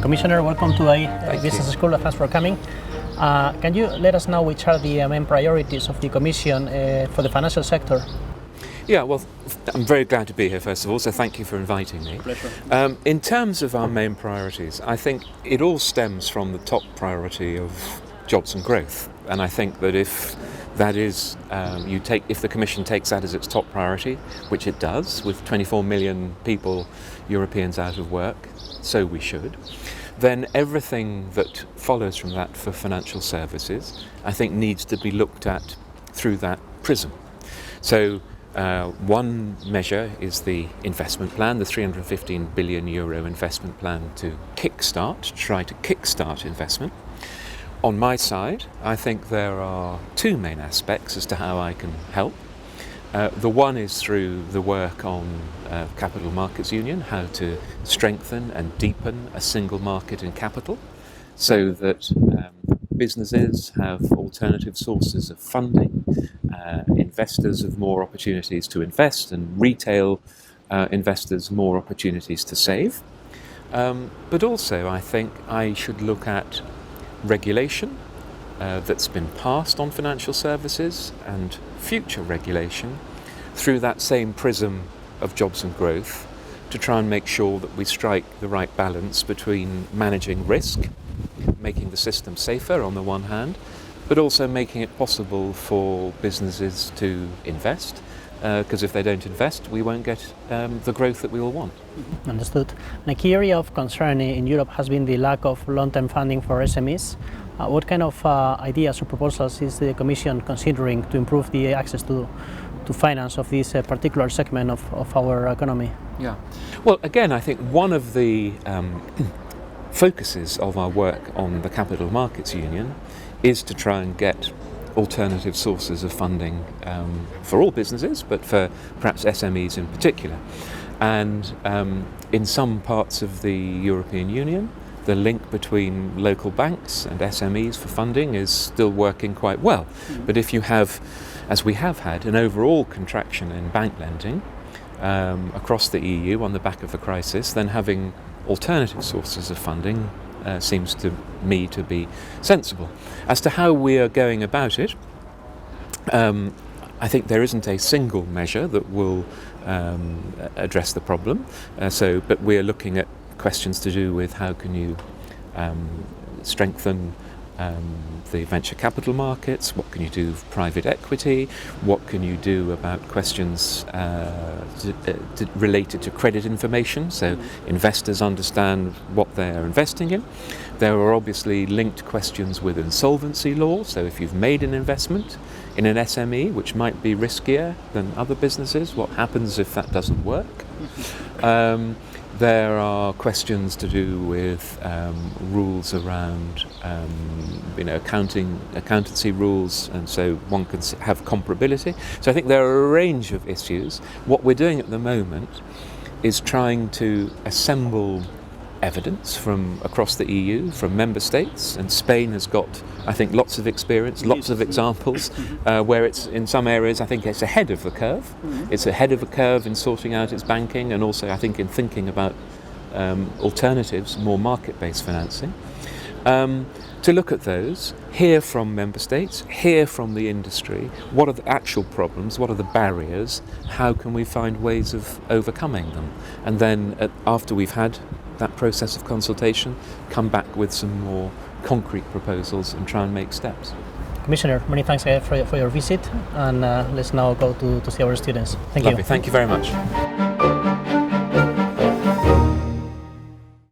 Commissioner, welcome to the Business School. Thanks for coming. Can you let us know which are the main priorities of the Commission for the financial sector? Yeah, well, I'm very glad to be here, first of all, so thank you for inviting me. Pleasure. In terms of our main priorities, I think it all stems from the top priority of jobs and growth. And I think that if that is, if the Commission takes that as its top priority, which it does, with 24 million people, Europeans out of work, so we should, then everything that follows from that for financial services, I think, needs to be looked at through that prism. So one measure is the investment plan, the 315 billion euro investment plan to try to kickstart investment. On my side, I think there are two main aspects as to how I can help. The one is through the work on Capital Markets Union, how to strengthen and deepen a single market in capital so that businesses have alternative sources of funding, investors have more opportunities to invest, and retail investors more opportunities to save. But also I think I should look at regulation that's been passed on financial services and future regulation through that same prism of jobs and growth to try and make sure that we strike the right balance between managing risk, making the system safer on the one hand, but also making it possible for businesses to invest, because if they don't invest, we won't get the growth that we all want. Understood. And a key area of concern in Europe has been the lack of long-term funding for SMEs. What kind of ideas or proposals is the Commission considering to improve the access to finance of this particular segment of our economy? Yeah. Well, again, I think one of the focuses of our work on the Capital Markets Union is to try and get alternative sources of funding for all businesses, but for perhaps SMEs in particular. And in some parts of the European Union, the link between local banks and SMEs for funding is still working quite well. But if you have, as we have had, an overall contraction in bank lending across the EU on the back of the crisis, then having alternative sources of funding seems to me to be sensible. As to how we are going about it, I think there isn't a single measure that will address the problem. But we are looking at questions to do with how can you strengthen the venture capital markets, what can you do with private equity, what can you do about questions related to credit information, so investors understand what they're investing in. There are obviously linked questions with insolvency law, so if you've made an investment in an SME which might be riskier than other businesses, what happens if that doesn't work? There are questions to do with rules around, accountancy rules, and so one can have comparability. So I think there are a range of issues. What we're doing at the moment is trying to assemble evidence from across the EU, from member states, and Spain has got, I think, lots of experience, lots of examples where it's, in some areas, I think it's ahead of the curve. It's ahead of the curve in sorting out its banking, and also, I think, in thinking about alternatives, more market-based financing. To look at those, hear from member states, hear from the industry, what are the actual problems, what are the barriers, how can we find ways of overcoming them, and then after we've had that process of consultation, come back with some more concrete proposals and try and make steps. Commissioner, many thanks for your visit, and let's now go to see our students. Thank Lovely. you. Thank you very much.